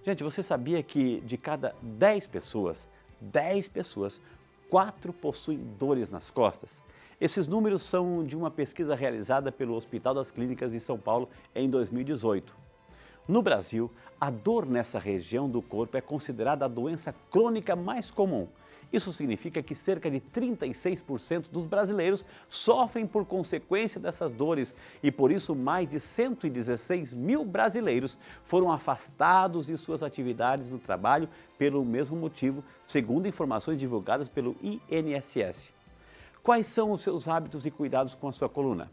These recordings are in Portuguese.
Gente, você sabia que de cada 10 pessoas, 4 possuem dores nas costas? Esses números são de uma pesquisa realizada pelo Hospital das Clínicas de São Paulo em 2018. No Brasil, a dor nessa região do corpo é considerada a doença crônica mais comum. Isso significa que cerca de 36% dos brasileiros sofrem por consequência dessas dores e por isso mais de 116 mil brasileiros foram afastados de suas atividades no trabalho pelo mesmo motivo, segundo informações divulgadas pelo INSS. Quais são os seus hábitos e cuidados com a sua coluna?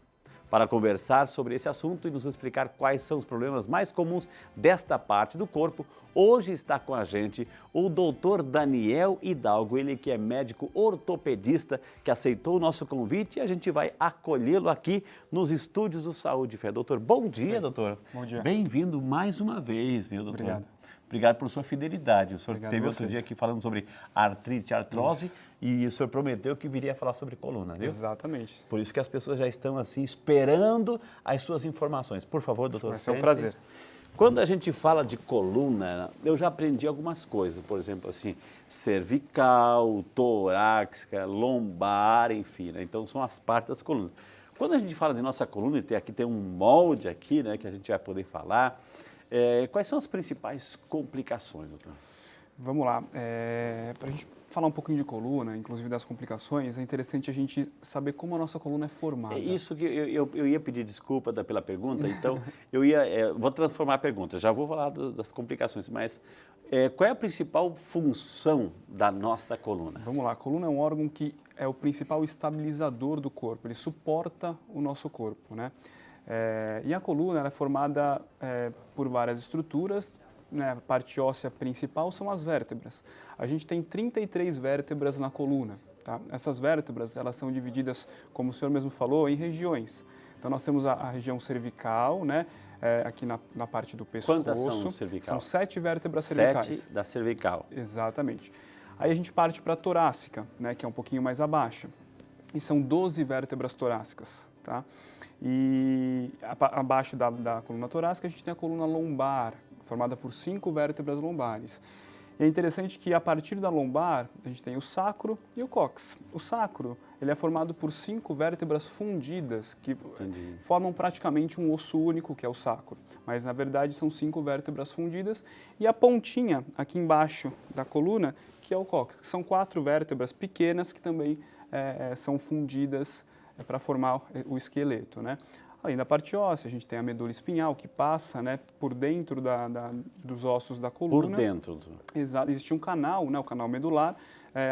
Para conversar sobre esse assunto e nos explicar quais são os problemas mais comuns desta parte do corpo, hoje está com a gente o Dr. Daniel Hidalgo, ele que é médico ortopedista, que aceitou o nosso convite e a gente vai acolhê-lo aqui nos estúdios do Saúde Fé. Doutor, bom dia, doutor. Bom dia. Bem-vindo mais uma vez, viu, doutor? Obrigado. Obrigado por sua fidelidade. O senhor Obrigado teve a outro vocês. dia aqui falando sobre artrite, artrose, Isso. e o senhor prometeu que viria falar sobre coluna, viu? Exatamente. Por isso que as pessoas já estão assim esperando as suas informações. Por favor, doutor. Vai ser um sente-se. prazer. Quando a gente fala de coluna, eu já aprendi algumas coisas, por exemplo, assim, cervical, torácica, lombar, enfim, né? Então são as partes das colunas. Quando a gente fala de nossa coluna, e aqui tem um molde aqui, né, que a gente vai poder falar, quais são as principais complicações, doutor? Vamos lá. Para a gente falar um pouquinho de coluna, inclusive das complicações, é interessante a gente saber como a nossa coluna é formada. É isso que eu ia pedir desculpa pela pergunta, então vou transformar a pergunta, já vou falar das complicações, mas qual é a principal função da nossa coluna? Vamos lá. A coluna é um órgão que é o principal estabilizador do corpo, ele suporta o nosso corpo, né? E a coluna ela é formada por várias estruturas, né? A parte óssea principal são as vértebras. A gente tem 33 vértebras na coluna, tá? Essas vértebras elas são divididas, como o senhor mesmo falou, em regiões. Então nós temos a região cervical, né? Aqui na parte do pescoço. Quantas são cervical? São 7 vértebras cervicais. 7 da cervical. Exatamente. Aí a gente parte para a torácica, né? Que é um pouquinho mais abaixo. E são 12 vértebras torácicas, tá? E abaixo da coluna torácica a gente tem a coluna lombar, formada por 5 vértebras lombares. E é interessante que a partir da lombar a gente tem o sacro e o cóccix. O sacro ele é formado por 5 vértebras fundidas que formam praticamente um osso único, que é o sacro. Mas na verdade são 5 vértebras fundidas e a pontinha aqui embaixo da coluna, que é o cóccix. São 4 vértebras pequenas que também são fundidas para formar o esqueleto, né? Além da parte óssea, a gente tem a medula espinhal, que passa, né, por dentro dos ossos da coluna. Por dentro. Exato. Existe um canal, né, o canal medular,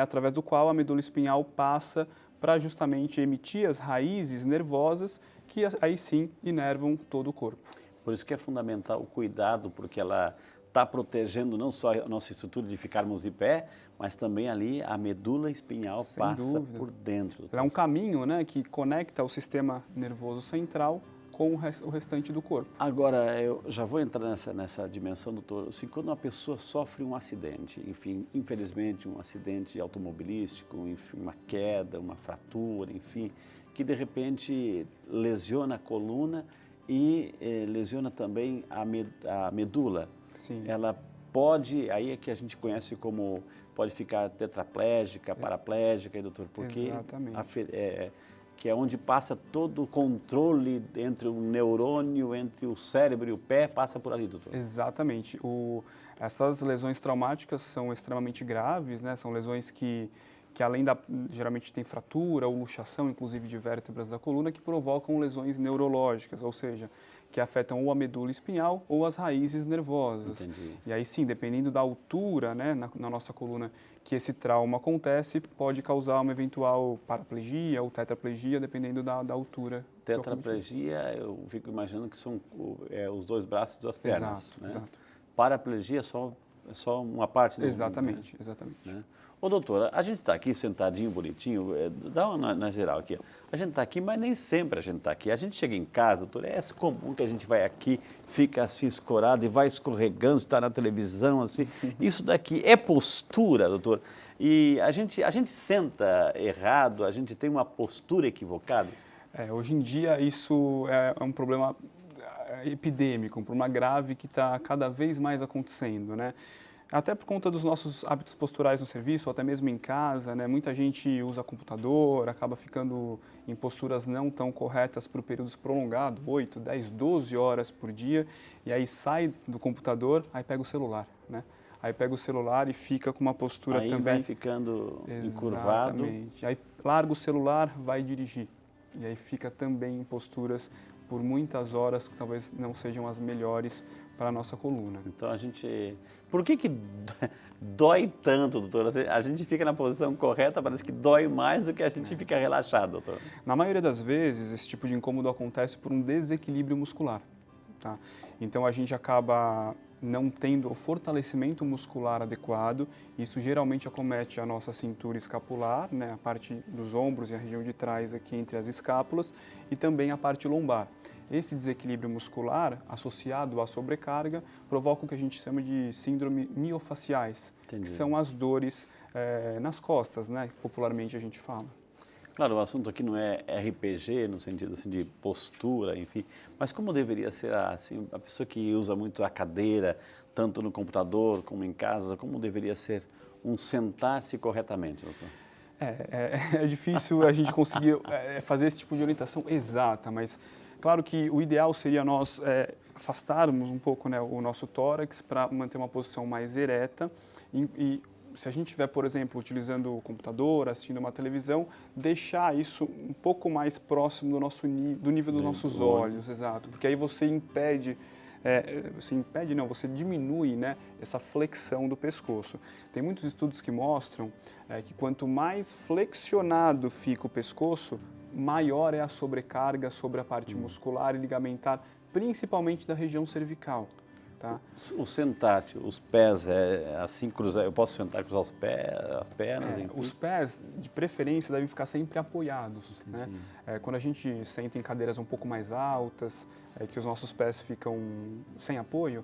através do qual a medula espinhal passa para justamente emitir as raízes nervosas que aí sim inervam todo o corpo. Por isso que é fundamental o cuidado, porque ela está protegendo não só a nossa estrutura de ficarmos de pé, mas também ali a medula espinhal Sem passa dúvida. por dentro. Ela é um caminho, né, que conecta o sistema nervoso central com o restante do corpo. Agora, eu já vou entrar nessa dimensão, doutor. Assim, quando uma pessoa sofre um acidente, enfim, infelizmente um acidente automobilístico, enfim, uma queda, uma fratura, enfim, que de repente lesiona a coluna e lesiona também a medula. Sim. Ela pode, aí é que a gente conhece como, pode ficar tetraplégica, paraplégica, doutor, porque Exatamente. Que é onde passa todo o controle entre o neurônio, entre o cérebro e o pé, passa por ali, doutor. Exatamente. Essas lesões traumáticas são extremamente graves, né? São lesões que além geralmente tem fratura ou luxação, inclusive de vértebras da coluna, que provocam lesões neurológicas, ou seja, que afetam ou a medula espinhal ou as raízes nervosas. Entendi. E aí sim, dependendo da altura, né, na nossa coluna que esse trauma acontece, pode causar uma eventual paraplegia ou tetraplegia, dependendo da altura. Tetraplegia, eu fico imaginando que são os 2 braços e 2 pernas. Exato, né? exato. Paraplegia é só uma parte do Exatamente, mundo, né? exatamente. Né? Ô, doutora, a gente está aqui sentadinho, bonitinho, dá uma na geral aqui. A gente está aqui, mas nem sempre a gente está aqui. A gente chega em casa, doutora, é comum que a gente vai aqui, fica assim escorado e vai escorregando, está na televisão, assim. Isso daqui é postura, doutor? E a gente senta errado, a gente tem uma postura equivocada? Hoje em dia isso é um problema epidêmico, um problema grave que está cada vez mais acontecendo, né? Até por conta dos nossos hábitos posturais no serviço, ou até mesmo em casa, né? Muita gente usa computador, acaba ficando em posturas não tão corretas por períodos prolongados, 8, 10, 12 horas por dia, e aí sai do computador, aí pega o celular, né? Aí pega o celular e fica com uma postura aí também... vai ficando encurvado. Exatamente. Aí larga o celular, vai dirigir. E aí fica também em posturas por muitas horas que talvez não sejam as melhores para a nossa coluna. Então a gente... Por que dói tanto, doutor? A gente fica na posição correta, parece que dói mais do que a gente fica relaxado, doutor. Na maioria das vezes, esse tipo de incômodo acontece por um desequilíbrio muscular, tá? Então a gente acaba não tendo o fortalecimento muscular adequado. Isso geralmente acomete a nossa cintura escapular, né, a parte dos ombros e a região de trás aqui entre as escápulas, e também a parte lombar. Esse desequilíbrio muscular, associado à sobrecarga, provoca o que a gente chama de síndrome miofaciais, Entendi. que são as dores nas costas, né, que popularmente a gente fala. Claro, o assunto aqui não é RPG, no sentido assim, de postura, enfim, mas como deveria ser assim, a pessoa que usa muito a cadeira, tanto no computador como em casa, como deveria ser um sentar-se corretamente, doutor? É difícil a gente conseguir fazer esse tipo de orientação exata, mas claro que o ideal seria nós afastarmos um pouco, né, o nosso tórax para manter uma posição mais ereta e se a gente estiver, por exemplo, utilizando o computador, assistindo uma televisão, deixar isso um pouco mais próximo do nível dos nossos olhos, exato, porque aí você impede, você diminui, né, essa flexão do pescoço. Tem muitos estudos que mostram que quanto mais flexionado fica o pescoço, maior é a sobrecarga sobre a parte muscular e ligamentar, principalmente da região cervical. Tá? O sentar-se, os pés, assim cruzar, eu posso sentar e cruzar os pés, as pernas? Enfim? Os pés, de preferência, devem ficar sempre apoiados. Né? Quando a gente senta em cadeiras um pouco mais altas, que os nossos pés ficam sem apoio,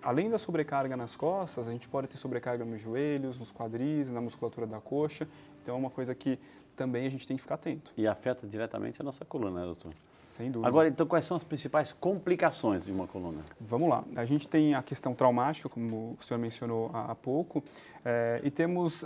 além da sobrecarga nas costas, a gente pode ter sobrecarga nos joelhos, nos quadris, na musculatura da coxa. Então é uma coisa que também a gente tem que ficar atento. E afeta diretamente a nossa coluna, né, doutor? Sem dúvida. Agora, então, quais são as principais complicações de uma coluna? Vamos lá. A gente tem a questão traumática, como o senhor mencionou há pouco, e temos,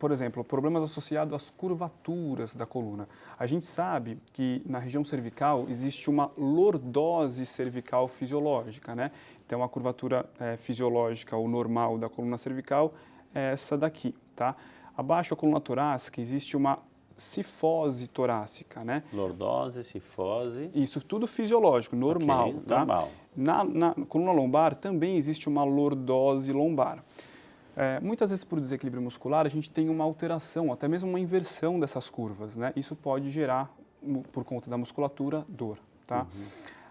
por exemplo, problemas associados às curvaturas da coluna. A gente sabe que na região cervical existe uma lordose cervical fisiológica, né? Então, a curvatura fisiológica ou normal da coluna cervical é essa daqui, tá? Abaixo da coluna torácica existe uma cifose torácica, né? Lordose, cifose. Isso tudo fisiológico, normal, Okay, tá? normal. Na coluna lombar também existe uma lordose lombar. Muitas vezes por desequilíbrio muscular a gente tem uma alteração, até mesmo uma inversão dessas curvas, né? Isso pode gerar, por conta da musculatura, dor, tá?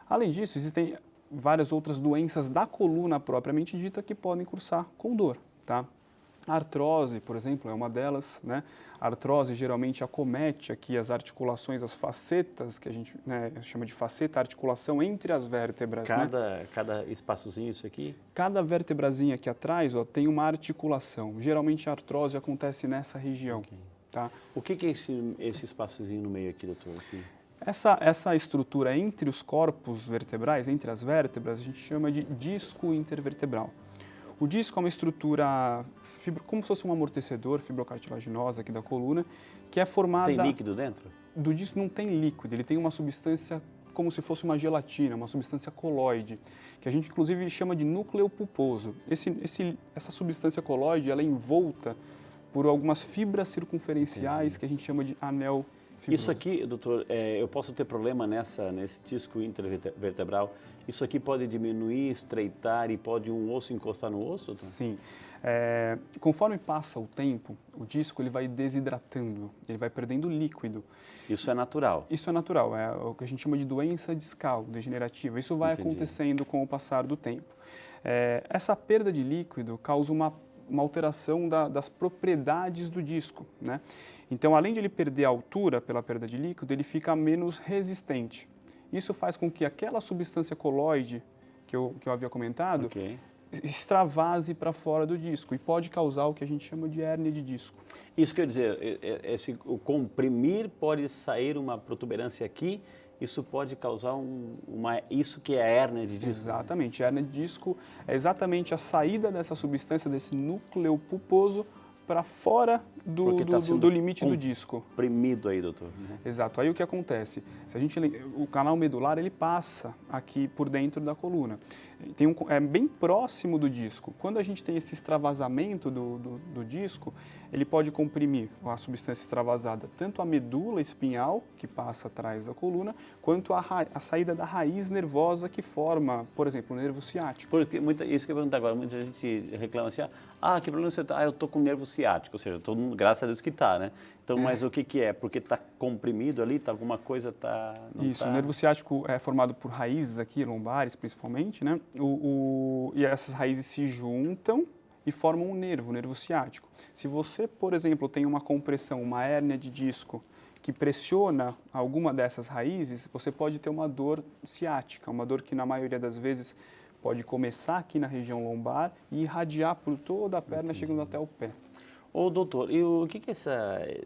Além disso, existem várias outras doenças da coluna propriamente dita que podem cursar com dor, tá? A artrose, por exemplo, é uma delas, né? A artrose geralmente acomete aqui as articulações, as facetas, que a gente chama de faceta, articulação entre as vértebras. Cada espaçozinho isso aqui? Cada vértebrazinha aqui atrás tem uma articulação. Geralmente a artrose acontece nessa região. Okay. Tá? O que é esse espaçozinho no meio aqui, doutor? Assim? Essa estrutura entre os corpos vertebrais, entre as vértebras, a gente chama de disco intervertebral. O disco é uma estrutura, como se fosse um amortecedor fibrocartilaginosa aqui da coluna, que é formada... Tem líquido dentro? Do disco não tem líquido, ele tem uma substância como se fosse uma gelatina, uma substância coloide, que a gente inclusive chama de núcleo pulposo. Essa substância coloide, ela é envolta por algumas fibras circunferenciais que a gente chama de anel fibroso. Isso aqui, doutor, eu posso ter problema nesse disco intervertebral? Isso aqui pode diminuir, estreitar e pode um osso encostar no osso? Doutor? Sim. Conforme passa o tempo, o disco ele vai desidratando, ele vai perdendo líquido. Isso é natural? Isso é natural, é o que a gente chama de doença discal degenerativa. Isso vai acontecendo com o passar do tempo. Essa perda de líquido causa uma alteração das propriedades do disco, né? Então, além de ele perder a altura pela perda de líquido, ele fica menos resistente. Isso faz com que aquela substância coloide que eu havia comentado extravase para fora do disco e pode causar o que a gente chama de hérnia de disco. Isso quer dizer, o comprimir pode sair uma protuberância aqui isso pode causar isso que é a hérnia de disco. Exatamente, a hérnia de disco é exatamente a saída dessa substância, desse núcleo pulposo, para fora do limite do disco. Comprimido aí, doutor. Exato. Aí o que acontece? Se a gente, o canal medular ele passa aqui por dentro da coluna. É bem próximo do disco. Quando a gente tem esse extravasamento do disco, ele pode comprimir a substância extravasada, tanto a medula espinhal, que passa atrás da coluna, quanto a saída da raiz nervosa que forma, por exemplo, o nervo ciático. Porque isso que eu pergunto agora, muita gente reclama assim, que problema você está? Eu estou com nervo ciático, ou seja, todo mundo, graças a Deus que está, né? Então, mas o que é? Porque está comprimido ali, alguma coisa está... Isso, o nervo ciático é formado por raízes aqui, lombares principalmente, né? E essas raízes se juntam e formam um nervo, o nervo ciático. Se você, por exemplo, tem uma compressão, uma hérnia de disco, que pressiona alguma dessas raízes, você pode ter uma dor ciática, uma dor que na maioria das vezes pode começar aqui na região lombar e irradiar por toda a perna, chegando até o pé. Ô, doutor, e o que é essa,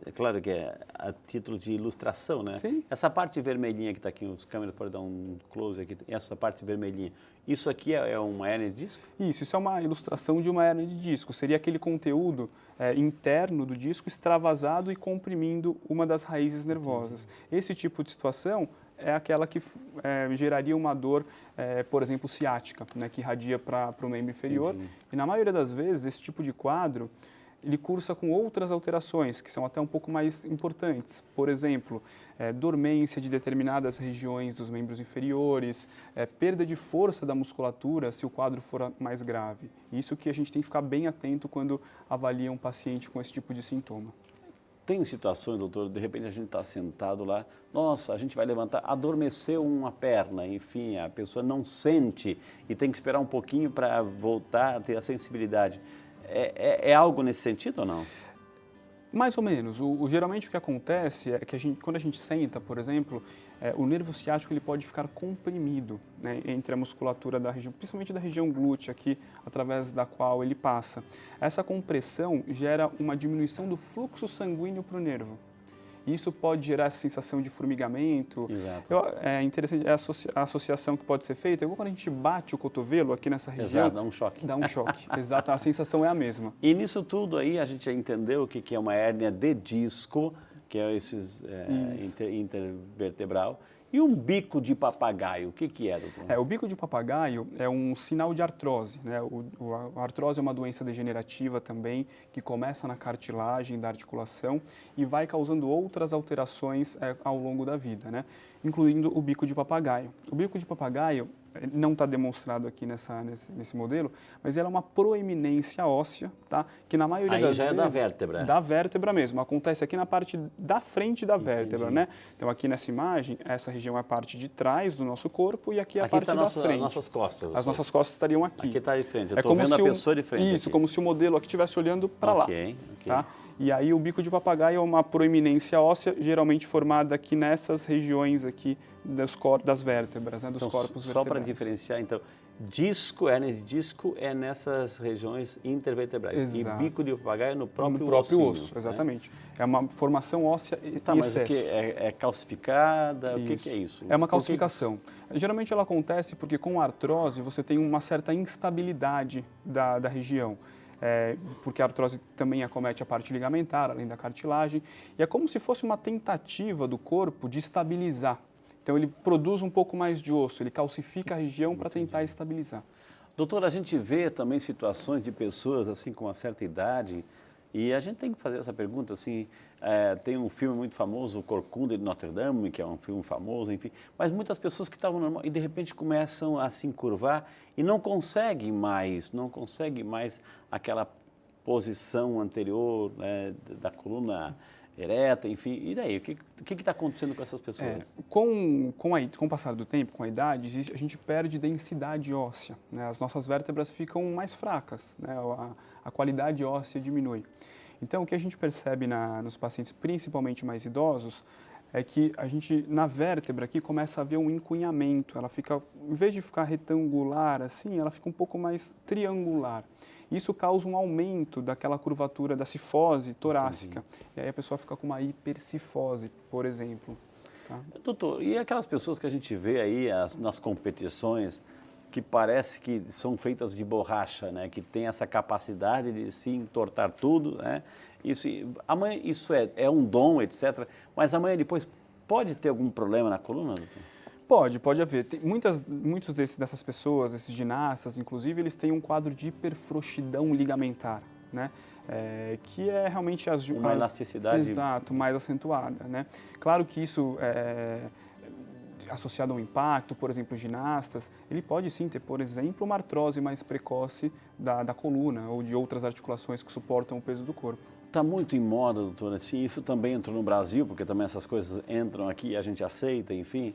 é claro que é a título de ilustração, né? Sim. Essa parte vermelhinha que está aqui, os câmeras podem dar um close aqui, essa parte vermelhinha, isso aqui é uma hérnia de disco? Isso é uma ilustração de uma hérnia de disco, seria aquele conteúdo interno do disco extravasado e comprimindo uma das raízes nervosas. Esse tipo de situação é aquela que geraria uma dor, por exemplo, ciática, né, que irradia para o membro inferior. Entendi. E na maioria das vezes, esse tipo de quadro, ele cursa com outras alterações, que são até um pouco mais importantes. Por exemplo, dormência de determinadas regiões dos membros inferiores, perda de força da musculatura se o quadro for mais grave. Isso que a gente tem que ficar bem atento quando avalia um paciente com esse tipo de sintoma. Tem situações, doutor, de repente a gente está sentado lá, nossa, a gente vai levantar, adormeceu uma perna, enfim, a pessoa não sente e tem que esperar um pouquinho para voltar a ter a sensibilidade. É algo nesse sentido ou não? Mais ou menos. Geralmente o que acontece é que quando a gente senta, por exemplo, o nervo ciático ele pode ficar comprimido, né, entre a musculatura da região, principalmente da região glútea aqui, através da qual ele passa. Essa compressão gera uma diminuição do fluxo sanguíneo para o nervo. Isso pode gerar essa sensação de formigamento. Exato. É interessante a associação que pode ser feita. É igual quando a gente bate o cotovelo aqui nessa região. Exato, dá um choque. Dá um choque, exato. A sensação é a mesma. E nisso tudo aí a gente já entendeu o que é uma hérnia de disco, que é esses intervertebral, e um bico de papagaio. O que é, doutor? O bico de papagaio é um sinal de artrose, né? A artrose é uma doença degenerativa também, que começa na cartilagem da articulação e vai causando outras alterações ao longo da vida, né? Incluindo o bico de papagaio. O bico de papagaio não está demonstrado aqui nesse modelo, mas ela é uma proeminência óssea, tá? Que na maioria das já vezes... é da vértebra. Da vértebra mesmo. Acontece aqui na parte da frente da vértebra, né? Então aqui nessa imagem, essa região é a parte de trás do nosso corpo e aqui é a parte da frente. As nossas costas. Doutor. As nossas costas estariam aqui. Aqui está de frente. Eu estou vendo a pessoa de frente. Isso, aqui. como se o modelo aqui estivesse olhando para lá. Ok. Tá? E aí o bico de papagaio é uma proeminência óssea, geralmente formada aqui nessas regiões aqui das vértebras, né? Dos corpos vertebrais. Só para diferenciar, então, hérnia de disco é nessas regiões intervertebrais. Exato. E bico de papagaio no próprio osso, exatamente. Né? É uma formação óssea em mas excesso. O que é calcificada? O que é isso? É uma calcificação. Geralmente ela acontece porque com a artrose você tem uma certa instabilidade da região. Porque a artrose também acomete a parte ligamentar, além da cartilagem, e é como se fosse uma tentativa do corpo de estabilizar. Então ele produz um pouco mais de osso, ele calcifica a região para tentar estabilizar. Doutor, a gente vê também situações de pessoas assim com uma certa idade, e a gente tem que fazer essa pergunta assim, tem um filme muito famoso, O Corcunda de Notre Dame, que é um filme famoso, enfim, mas muitas pessoas que estavam normal e de repente começam a se encurvar e não conseguem mais aquela posição anterior, né, da coluna ereta, enfim, e daí? O que está acontecendo com essas pessoas? Com o passar do tempo, com a idade, a gente perde densidade óssea, né? As nossas vértebras ficam mais fracas, né? A qualidade óssea diminui. Então, o que a gente percebe nos pacientes, principalmente mais idosos, é que a gente, na vértebra aqui, começa a ver um encunhamento. Ela fica, em vez de ficar retangular assim, ela fica um pouco mais triangular. Isso causa um aumento daquela curvatura da cifose torácica. Entendi. E aí a pessoa fica com uma hipercifose, por exemplo. Tá? Doutor, e aquelas pessoas que a gente vê aí nas competições, que parece que são feitas de borracha, né? Que tem essa capacidade de se entortar tudo, né? Amanhã isso é um dom, etc. Mas amanhã depois pode ter algum problema na coluna, doutor? Pode haver. Muitos dessas pessoas, esses ginastas, inclusive, eles têm um quadro de hiperfrouxidão ligamentar, né? Que é realmente uma elasticidade. Exato, mais acentuada, né? Claro que isso associado ao impacto, por exemplo, ginastas, ele pode sim ter, por exemplo, uma artrose mais precoce da coluna ou de outras articulações que suportam o peso do corpo. Está muito em moda, doutor, assim, isso também entrou no Brasil, porque também essas coisas entram aqui e a gente aceita, enfim.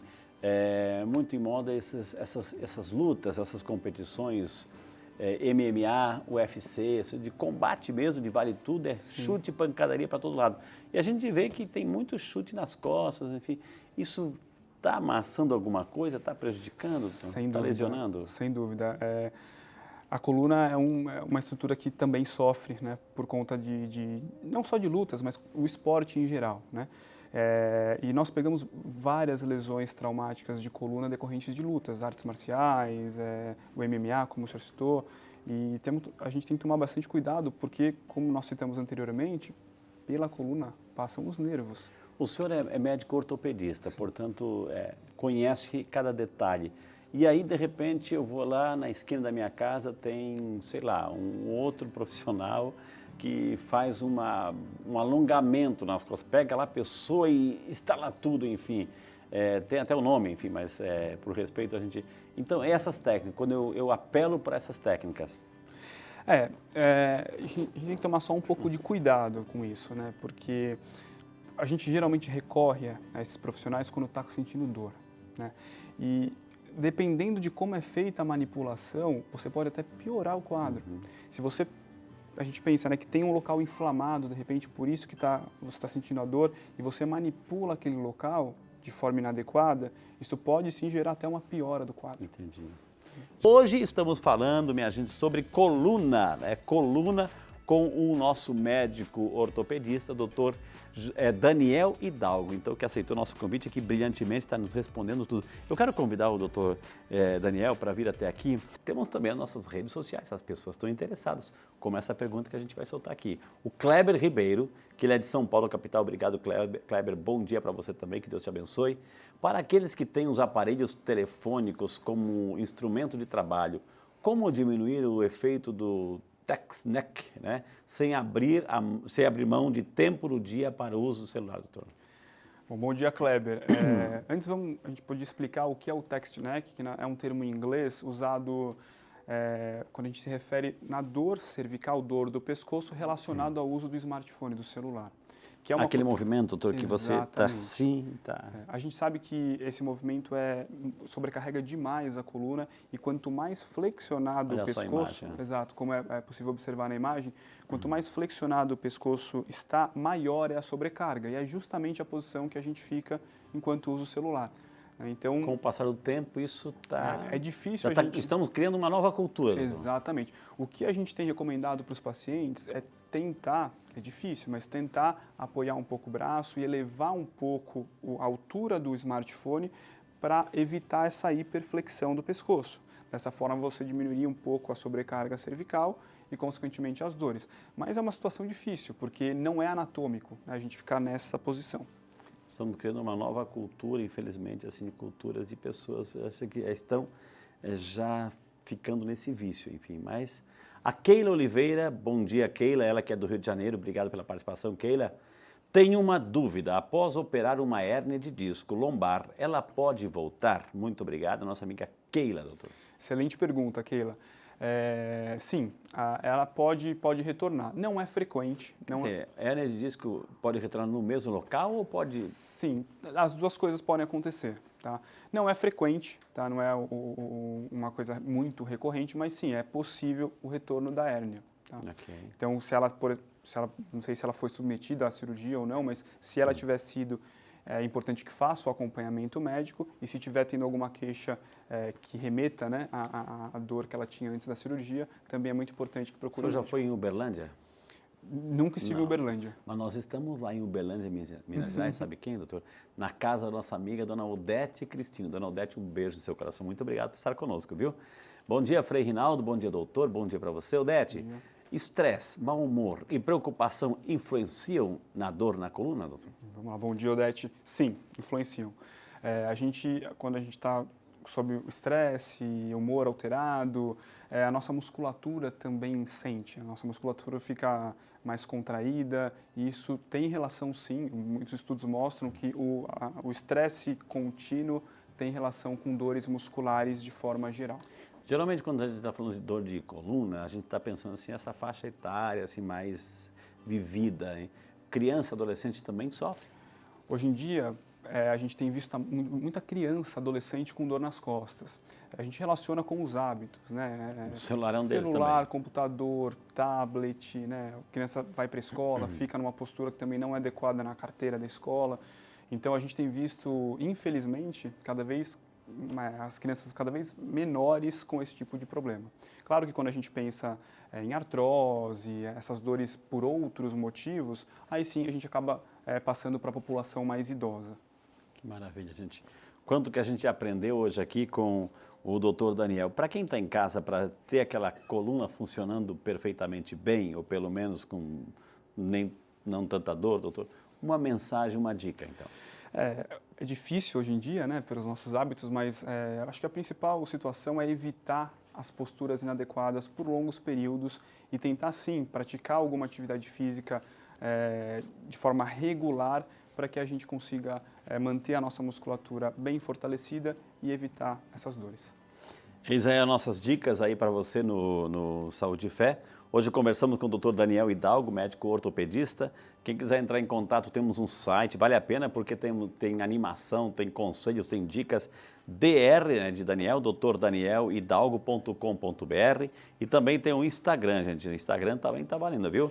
Muito em moda essas lutas, essas competições, MMA, UFC, de combate mesmo, de vale tudo, chute e pancadaria para todo lado. E a gente vê que tem muito chute nas costas, enfim, isso está amassando alguma coisa, está prejudicando, está lesionando? Sem dúvida. A coluna é uma estrutura que também sofre, né, por conta não só de lutas, mas o esporte em geral, né? E nós pegamos várias lesões traumáticas de coluna decorrentes de lutas, artes marciais, o MMA, como o senhor citou, e a gente tem que tomar bastante cuidado porque, como nós citamos anteriormente, pela coluna passam os nervos. O senhor é médico ortopedista, portanto, conhece cada detalhe. E aí, de repente, eu vou lá na esquina da minha casa, tem, sei lá, um outro profissional que faz um alongamento nas costas, pega lá a pessoa e instala tudo, enfim. Tem até o nome, enfim, mas por respeito a gente... Então, essas técnicas, quando eu apelo para essas técnicas... A gente tem que tomar só um pouco de cuidado com isso, né? Porque a gente geralmente recorre a esses profissionais quando está sentindo dor, né? E dependendo de como é feita a manipulação, você pode até piorar o quadro. Se a gente pensa, né, que tem um local inflamado, de repente, por isso que você está sentindo a dor, e você manipula aquele local de forma inadequada, isso pode sim gerar até uma piora do quadro. Entendi. Hoje estamos falando, minha gente, sobre coluna, né? Coluna com o nosso médico ortopedista, doutor Daniel Hidalgo, então, que aceitou nosso convite aqui brilhantemente, está nos respondendo tudo. Eu quero convidar o doutor Daniel para vir até aqui. Temos também as nossas redes sociais, as pessoas estão interessadas, como essa pergunta que a gente vai soltar aqui. O Kleber Ribeiro, que ele é de São Paulo, capital. Obrigado, Kleber. Bom dia para você também, que Deus te abençoe. Para aqueles que têm os aparelhos telefônicos como instrumento de trabalho, como diminuir o efeito do Text-Neck, né? sem abrir mão de tempo no dia para o uso do celular, doutor? Bom dia, Kleber. Antes a gente pode explicar o que é o Text-Neck, que é um termo em inglês usado quando a gente se refere na dor cervical, dor do pescoço, relacionado ao uso do smartphone, do celular. Que é aquele movimento, doutor, que você está assim, A gente sabe que esse movimento sobrecarrega demais a coluna e quanto mais flexionado o pescoço, exato, como é possível observar na imagem, quanto mais flexionado o pescoço está, maior é a sobrecarga. E é justamente a posição que a gente fica enquanto usa o celular. Então, com o passar do tempo, isso está... É difícil Estamos criando uma nova cultura. Exatamente. O que a gente tem recomendado para os pacientes é tentar, é difícil, mas tentar apoiar um pouco o braço e elevar um pouco a altura do smartphone para evitar essa hiperflexão do pescoço. Dessa forma, você diminuiria um pouco a sobrecarga cervical e, consequentemente, as dores. Mas é uma situação difícil, porque não é anatômico, né, a gente ficar nessa posição. Estamos criando uma nova cultura, infelizmente, assim, de culturas de pessoas que estão já ficando nesse vício, enfim. Mas a Keila Oliveira, bom dia, Keila, ela que é do Rio de Janeiro, obrigado pela participação, Keila. Tem uma dúvida, após operar uma hérnia de disco lombar, ela pode voltar? Muito obrigado, nossa amiga Keila, doutor. Excelente pergunta, Keila. Sim, ela pode retornar. Não é frequente. Hérnia de disco pode retornar no mesmo local ou pode... Sim, as duas coisas podem acontecer. Tá? Não é frequente, tá? Não é uma coisa muito recorrente, mas sim, é possível o retorno da hérnia. Tá? Okay. Então, não sei se ela foi submetida à cirurgia ou não, mas se ela tiver sido... É importante que faça o acompanhamento médico e se tiver tendo alguma queixa que remeta, né, à dor que ela tinha antes da cirurgia, também é muito importante que procure. O senhor já foi em Uberlândia? Nunca estive em Não. Uberlândia. Mas nós estamos lá em Uberlândia, Minas Gerais, sabe quem, doutor? Na casa da nossa amiga, dona Odete Cristina. Dona Odete, um beijo no seu coração. Muito obrigado por estar conosco, viu? Bom dia, Frei Rinaldo. Bom dia, doutor. Bom dia para você, Odete. Estresse, mau humor e preocupação influenciam na dor na coluna, doutor? Vamos lá, bom dia, Odete. Sim, influenciam. Quando a gente está sob o estresse, humor alterado, a nossa musculatura também sente. A nossa musculatura fica mais contraída e isso tem relação, sim. Muitos estudos mostram que o estresse contínuo tem relação com dores musculares de forma geral. Geralmente, quando a gente está falando de dor de coluna, a gente está pensando assim, essa faixa etária assim, mais vivida, hein? Criança, adolescente também sofre? Hoje em dia, a gente tem visto muita criança, adolescente com dor nas costas. A gente relaciona com os hábitos, né? O celular é um deles também. Celular, computador, tablet, né? A criança vai para a escola, fica numa postura que também não é adequada na carteira da escola. Então, a gente tem visto, infelizmente, as crianças cada vez menores com esse tipo de problema. Claro que quando a gente pensa em artrose, essas dores por outros motivos, aí sim a gente acaba passando para a população mais idosa. Que maravilha, gente. Quanto que a gente aprendeu hoje aqui com o doutor Daniel. Para quem está em casa, para ter aquela coluna funcionando perfeitamente bem, ou pelo menos com não tanta dor, doutor, uma mensagem, uma dica, então. É difícil hoje em dia, né, pelos nossos hábitos, mas acho que a principal situação é evitar as posturas inadequadas por longos períodos e tentar, sim, praticar alguma atividade física de forma regular para que a gente consiga manter a nossa musculatura bem fortalecida e evitar essas dores. Eis aí as nossas dicas aí para você no Saúde e Fé. Hoje conversamos com o Dr. Daniel Hidalgo, médico ortopedista. Quem quiser entrar em contato, temos um site, vale a pena porque tem animação, tem conselhos, tem dicas. DR, né, de Daniel, drdanelhidalgo.com.br, e também tem um Instagram, gente. O Instagram também está valendo, viu?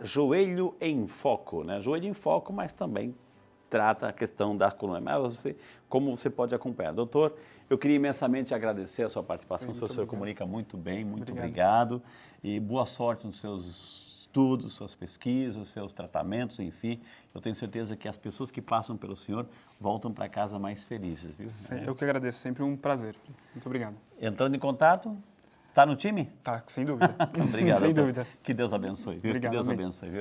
@joelho em foco, né? Joelho em foco, mas também trata a questão da coluna. Mas como você pode acompanhar? Doutor, eu queria imensamente agradecer a sua participação. O senhor comunica muito bem, muito obrigado. E boa sorte nos seus estudos, suas pesquisas, seus tratamentos, enfim. Eu tenho certeza que as pessoas que passam pelo senhor voltam para casa mais felizes, viu? Eu que agradeço, sempre um prazer. Muito obrigado. Entrando em contato, tá no time? Tá, sem dúvida. Obrigado. Sem doutor. dúvida. Que Deus abençoe, viu? Obrigado, que Deus amém. abençoe, viu?